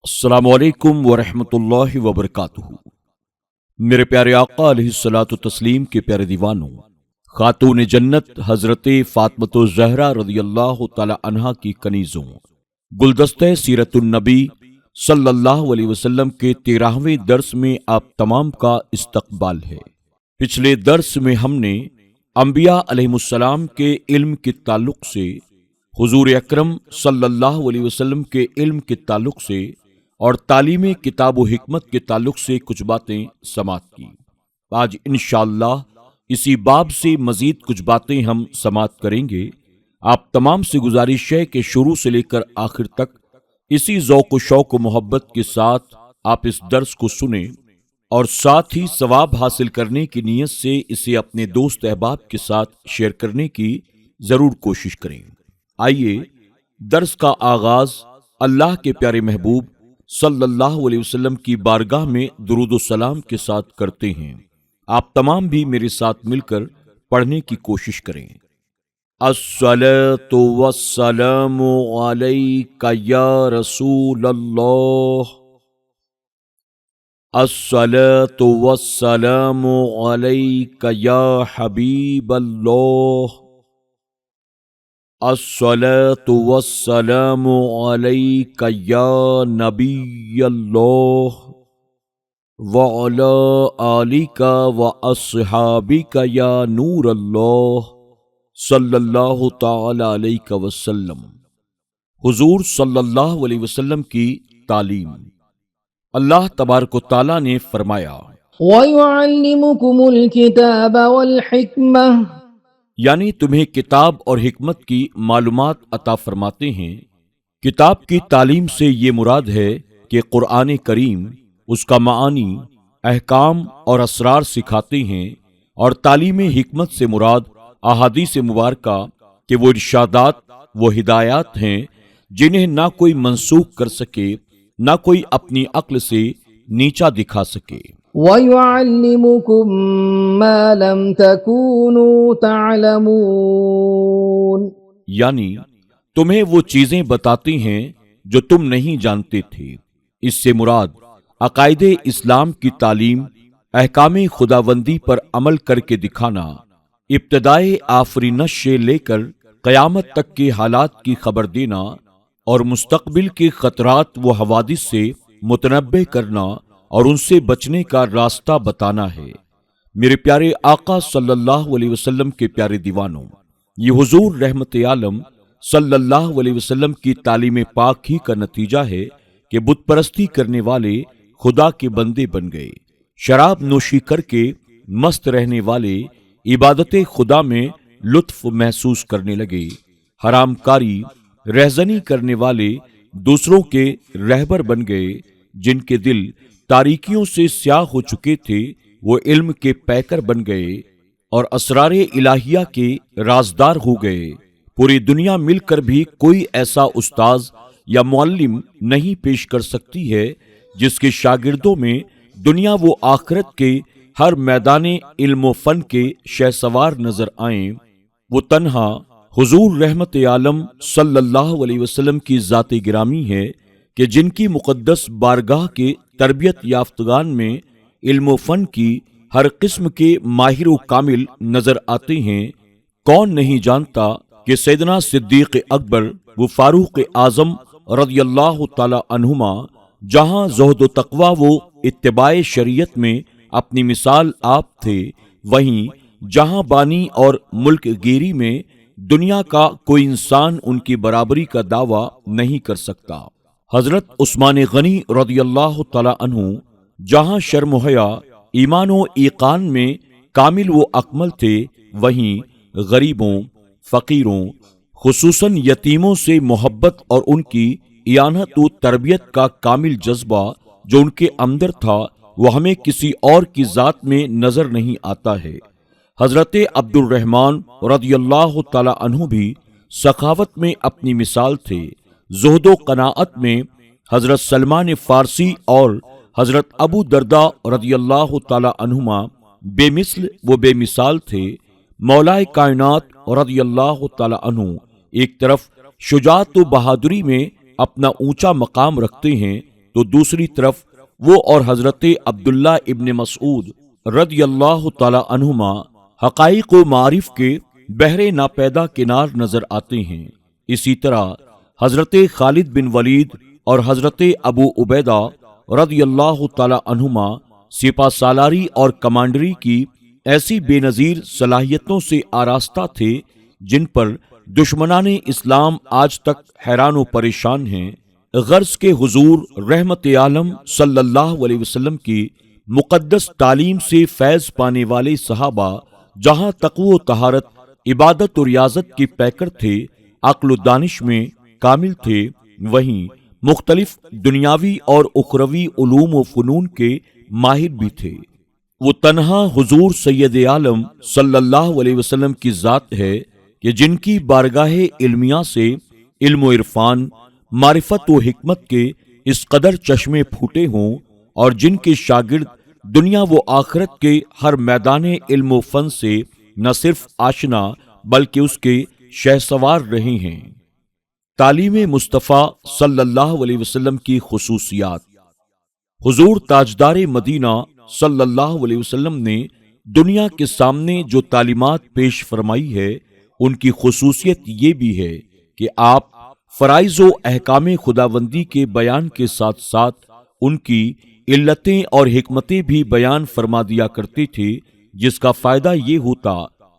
السلام علیکم ورحمۃ اللہ وبرکاتہ۔ میرے پیارے آقا علیہ الصلوۃ والتسلیم کے پیارے دیوانوں، خاتون جنت حضرت فاطمۃ الزہرا رضی اللہ تعالی عنہا کی کنیزوں، گلدستہ سیرت النبی صلی اللہ علیہ وسلم کے 13ویں درس میں آپ تمام کا استقبال ہے۔ پچھلے درس میں ہم نے انبیاء علیہم السلام کے علم کے تعلق سے، حضور اکرم صلی اللہ علیہ وسلم کے علم کے تعلق سے اور تعلیم کتاب و حکمت کے تعلق سے کچھ باتیں سماعت کی۔ آج انشاءاللہ اسی باب سے مزید کچھ باتیں ہم سماعت کریں گے۔ آپ تمام سے گزارش ہے کہ شروع سے لے کر آخر تک اسی ذوق و شوق و محبت کے ساتھ آپ اس درس کو سنیں اور ساتھ ہی ثواب حاصل کرنے کی نیت سے اسے اپنے دوست احباب کے ساتھ شیئر کرنے کی ضرور کوشش کریں۔ آئیے درس کا آغاز اللہ کے پیارے محبوب صلی اللہ علیہ وسلم کی بارگاہ میں درود و سلام کے ساتھ کرتے ہیں۔ آپ تمام بھی میرے ساتھ مل کر پڑھنے کی کوشش کریں۔ الصلاۃ والسلام علیک یا رسول اللہ، الصلاۃ والسلام علیک یا حبیب اللہ، الصلاۃ والسلام علیک یا نبی اللہ وعلی آلک واصحابک یا نور اللہ صلی اللہ تعالی علیہ وسلم۔ حضور صلی اللہ علیہ وسلم کی تعلیم۔ اللہ تبارک و تعالی نے فرمایا، وَيُعَلِّمُكُمُ الْكِتَابَ وَالْحِكْمَةَ، یعنی تمہیں کتاب اور حکمت کی معلومات عطا فرماتے ہیں۔ کتاب کی تعلیم سے یہ مراد ہے کہ قرآن کریم اس کا معانی، احکام اور اسرار سکھاتے ہیں، اور تعلیم حکمت سے مراد احادیث مبارکہ کہ وہ ارشادات، وہ ہدایات ہیں جنہیں نہ کوئی منسوخ کر سکے، نہ کوئی اپنی عقل سے نیچا دکھا سکے۔ وَيُعَلِّمُكُم مَّا لَمْ تَكُونُوا تَعْلَمُونَ، یعنی تمہیں وہ چیزیں بتاتے ہیں جو تم نہیں جانتے تھے۔ اس سے مراد عقائد اسلام کی تعلیم، احکام خداوندی پر عمل کر کے دکھانا، ابتدائے آفرینش سے لے کر قیامت تک کے حالات کی خبر دینا اور مستقبل کے خطرات و حوادث سے متنبع کرنا اور ان سے بچنے کا راستہ بتانا ہے۔ میرے پیارے آقا صلی اللہ علیہ وسلم کے پیارے دیوانوں، یہ حضور رحمت عالم صلی اللہ علیہ وسلم کی تعلیم پاک ہی کا نتیجہ ہے کہ بت پرستی کرنے والے خدا کے بندے بن گئے، شراب نوشی کر کے مست رہنے والے عبادت خدا میں لطف محسوس کرنے لگے، حرام کاری، رہزنی کرنے والے دوسروں کے رہبر بن گئے، جن کے دل تاریکیوں سے سیاہ ہو چکے تھے وہ علم کے پیکر بن گئے اور اسرار الہیہ کے رازدار ہو گئے۔ پوری دنیا مل کر بھی کوئی ایسا استاذ یا معلم نہیں پیش کر سکتی ہے جس کے شاگردوں میں دنیا و آخرت کے ہر میدان علم و فن کے شہسوار نظر آئیں۔ وہ تنہا حضور رحمت عالم صلی اللہ علیہ وسلم کی ذات گرامی ہے کہ جن کی مقدس بارگاہ کے تربیت یافتگان میں علم و فن کی ہر قسم کے ماہر و کامل نظر آتے ہیں۔ کون نہیں جانتا کہ سیدنا صدیق اکبر و فاروق اعظم رضی اللہ تعالی عنہما جہاں زہد و تقوی و اتباع شریعت میں اپنی مثال آپ تھے، وہیں جہاں بانی اور ملک گیری میں دنیا کا کوئی انسان ان کی برابری کا دعویٰ نہیں کر سکتا۔ حضرت عثمان غنی رضی اللہ تعالی عنہ جہاں شرم و حیا، ایمان و ایقان میں کامل و اکمل تھے، وہیں غریبوں، فقیروں، خصوصاً یتیموں سے محبت اور ان کی اعانت و تربیت کا کامل جذبہ جو ان کے اندر تھا وہ ہمیں کسی اور کی ذات میں نظر نہیں آتا ہے۔ حضرت عبد الرحمن رضی اللہ تعالی عنہ بھی سخاوت میں اپنی مثال تھے، زہد و قناعت میں حضرت سلمان فارسی اور حضرت ابو درداء رضی اللہ تعالی عنہما بے مثل و بے مثال تھے۔ مولائے کائنات رضی اللہ تعالی عنہ ایک طرف شجاعت و بہادری میں اپنا اونچا مقام رکھتے ہیں، تو دوسری طرف وہ اور حضرت عبداللہ ابن مسعود رضی اللہ تعالی عنہما حقائق و معارف کے بحر ناپیدا کنار نظر آتے ہیں۔ اسی طرح حضرت خالد بن ولید اور حضرت ابو عبیدہ رضی اللہ تعالی عنہما سپہ سالاری اور کمانڈری کی ایسی بے نظیر صلاحیتوں سے آراستہ تھے جن پر دشمنان اسلام آج تک حیران و پریشان ہیں۔ غرض کے حضور رحمت عالم صلی اللہ علیہ وسلم کی مقدس تعلیم سے فیض پانے والے صحابہ جہاں تقوی و طہارت، عبادت و ریاضت کے پیکر تھے، عقل و دانش میں کامل تھے، وہیں مختلف دنیاوی اور اخروی علوم و فنون کے ماہر بھی تھے۔ وہ تنہا حضور سید عالم صلی اللہ علیہ وسلم کی ذات ہے کہ جن کی بارگاہ علمیہ سے علم و عرفان، معرفت و حکمت کے اس قدر چشمے پھوٹے ہوں اور جن کے شاگرد دنیا و آخرت کے ہر میدان علم و فن سے نہ صرف آشنا بلکہ اس کے شہسوار رہے ہیں۔ تعلیم مصطفیٰ صلی اللہ علیہ وسلم کی خصوصیات۔ حضور تاجدار مدینہ صلی اللہ علیہ وسلم نے دنیا کے سامنے جو تعلیمات پیش فرمائی ہے ان کی خصوصیت یہ بھی ہے کہ آپ فرائض و احکام خداوندی کے بیان کے ساتھ ساتھ ان کی علتیں اور حکمتیں بھی بیان فرما دیا کرتے تھے، جس کا فائدہ یہ ہوتا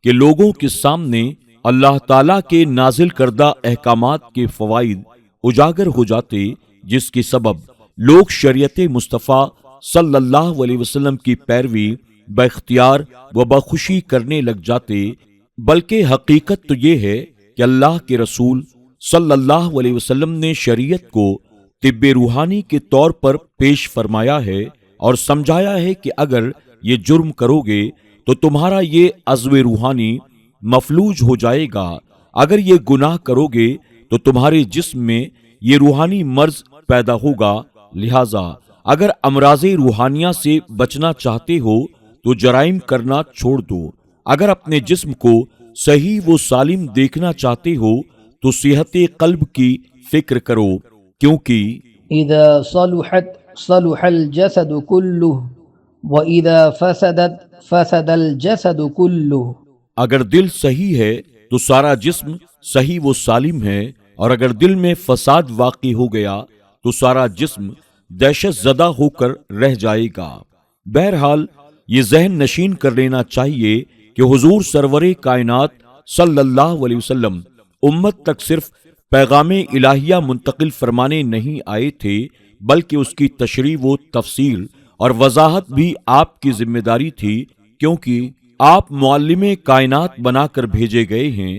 کہ لوگوں کے سامنے اللہ تعالیٰ کے نازل کردہ احکامات کے فوائد اجاگر ہو جاتے، جس کے سبب لوگ شریعت مصطفیٰ صلی اللہ علیہ وسلم کی پیروی باختیار و بخوشی کرنے لگ جاتے۔ بلکہ حقیقت تو یہ ہے کہ اللہ کے رسول صلی اللہ علیہ وسلم نے شریعت کو طب روحانی کے طور پر پیش فرمایا ہے اور سمجھایا ہے کہ اگر یہ جرم کرو گے تو تمہارا یہ عضو روحانی مفلوج ہو جائے گا، اگر یہ گناہ کرو گے تو تمہارے جسم میں یہ روحانی مرض پیدا ہوگا، لہذا اگر امراض روحانیہ سے بچنا چاہتے ہو تو جرائم کرنا چھوڑ دو، اگر اپنے جسم کو صحیح و سالم دیکھنا چاہتے ہو تو صحت قلب کی فکر کرو، کیونکہ اذا صلحت صلح الجسد كله واذا فسدت فسد الجسد كله۔ اگر دل صحیح ہے تو سارا جسم صحیح و سالم ہے، اور اگر دل میں فساد واقع ہو گیا تو سارا جسم دہشت زدہ ہو کر رہ جائے گا۔ بہرحال یہ ذہن نشین کر لینا چاہیے کہ حضور سرور کائنات صلی اللہ علیہ وسلم امت تک صرف پیغام الہیہ منتقل فرمانے نہیں آئے تھے، بلکہ اس کی تشریح و تفسیر اور وضاحت بھی آپ کی ذمہ داری تھی، کیونکہ آپ معلم کائنات بنا کر بھیجے گئے ہیں۔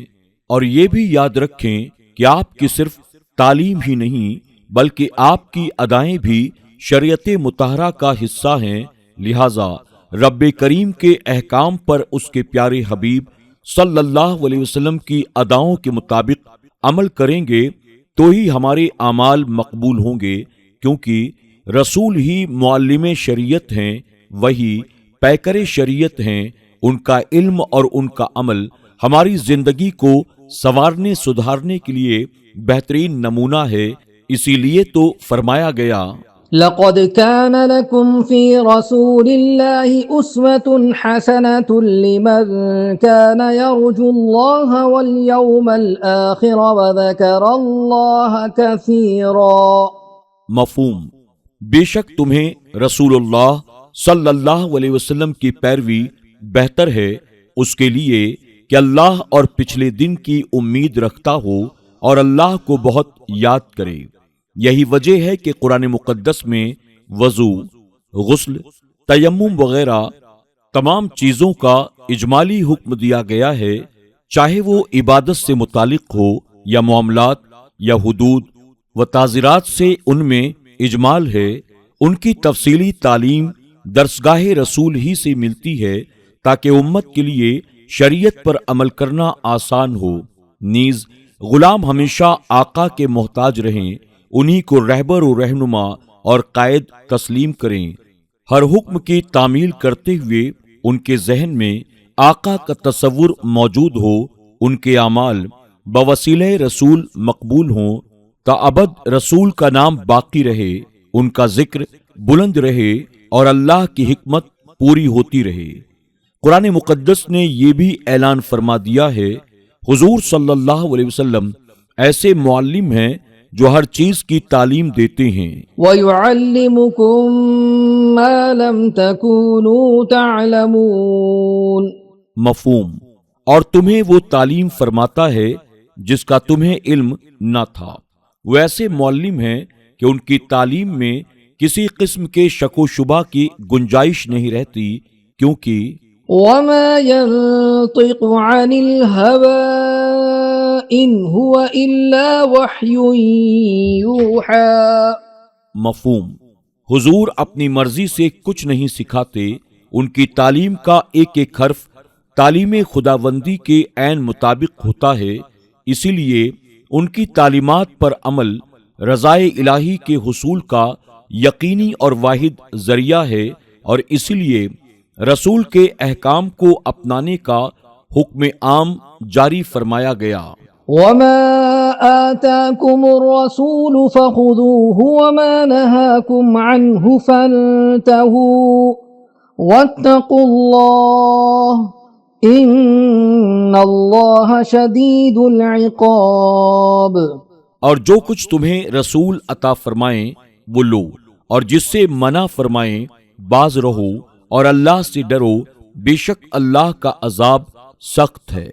اور یہ بھی یاد رکھیں کہ آپ کی صرف تعلیم ہی نہیں بلکہ آپ کی ادائیں بھی شریعت مطہرہ کا حصہ ہیں، لہذا رب کریم کے احکام پر اس کے پیارے حبیب صلی اللہ علیہ وسلم کی اداؤں کے مطابق عمل کریں گے تو ہی ہمارے اعمال مقبول ہوں گے، کیونکہ رسول ہی معلم شریعت ہیں، وہی پیکر شریعت ہیں، ان کا علم اور ان کا عمل ہماری زندگی کو سنوارنے سدھارنے کے لیے بہترین نمونہ ہے۔ اسی لیے تو فرمایا گیا، لقد كان لكم في رسول الله أسوة حسنة لمن كان يرجو الله واليوم الآخر وذكر الله كثيرا۔ مفہوم، بے شک تمہیں رسول اللہ صلی اللہ علیہ وسلم کی پیروی بہتر ہے اس کے لیے کہ اللہ اور پچھلے دن کی امید رکھتا ہو اور اللہ کو بہت یاد کرے۔ یہی وجہ ہے کہ قرآن مقدس میں وضو، غسل، تیمم وغیرہ تمام چیزوں کا اجمالی حکم دیا گیا ہے، چاہے وہ عبادت سے متعلق ہو یا معاملات یا حدود و تعزیرات سے ان میں اجمال ہے۔ ان کی تفصیلی تعلیم درسگاہ رسول ہی سے ملتی ہے تاکہ امت کے لیے شریعت پر عمل کرنا آسان ہو۔ نیز غلام ہمیشہ آقا کے محتاج رہیں، انہی کو رہبر و رہنما اور قائد تسلیم کریں۔ ہر حکم کی تعمیل کرتے ہوئے ان کے ذہن میں آقا کا تصور موجود ہو، ان کے اعمال بوسیلہ رسول مقبول ہوں، تا ابد رسول کا نام باقی رہے۔ ان کا ذکر بلند رہے اور اللہ کی حکمت پوری ہوتی رہے۔ قرآن مقدس نے یہ بھی اعلان فرما دیا ہے، حضور صلی اللہ علیہ وسلم ایسے معلم ہیں جو ہر چیز کی تعلیم دیتے ہیں۔ وَيُعَلِّمُكُم مَّا لَمْ تَكُونُوا تَعْلَمُونَ۔ مفہوم، اور تمہیں وہ تعلیم فرماتا ہے جس کا تمہیں علم نہ تھا۔ وہ ایسے معلم ہیں کہ ان کی تعلیم میں کسی قسم کے شک و شبہ کی گنجائش نہیں رہتی، کیونکہ وَمَا يَنطِقُ عَنِ الْهَوَىٰ إِنْ هُوَ إِلَّا وَحْيٌ يُوحَىٰ۔ مفہوم، حضور اپنی مرضی سے کچھ نہیں سکھاتے، ان کی تعلیم کا ایک ایک حرف تعلیم خداوندی کے عین مطابق ہوتا ہے، اسی لیے ان کی تعلیمات پر عمل رضائے الہی کے حصول کا یقینی اور واحد ذریعہ ہے، اور اسی لیے رسول کے احکام کو اپنانے کا حکم عام جاری فرمایا گیا۔ وَمَا آتَاكُمُ الرَّسُولُ فَخُذُوهُ وَمَا نَهَاكُمْ عَنْهُ فَانتَهُوا وَاتَّقُوا اللَّهَ إِنَّ اللَّهَ شَدِيدُ الْعِقَابِ۔ اور جو کچھ تمہیں رسول عطا فرمائیں وہ لو، اور جس سے منع فرمائیں باز رہو، اور اللہ سے ڈرو، بے شک اللہ کا عذاب سخت ہے۔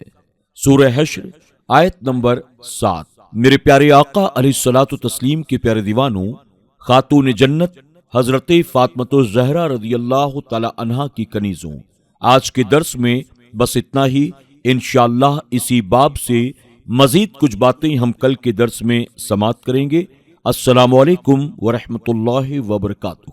سورہ حشر آیت نمبر 7۔ میرے پیارے آقا علیہ الصلوۃ والتسلیم کے پیارے دیوانوں، خاتون جنت حضرت فاطمۃ الزہرا رضی اللہ تعالی عنہا کی کنیزوں، آج کے درس میں بس اتنا ہی۔ انشاءاللہ اسی باب سے مزید کچھ باتیں ہم کل کے درس میں سماعت کریں گے۔ السلام علیکم ورحمۃ اللہ وبرکاتہ۔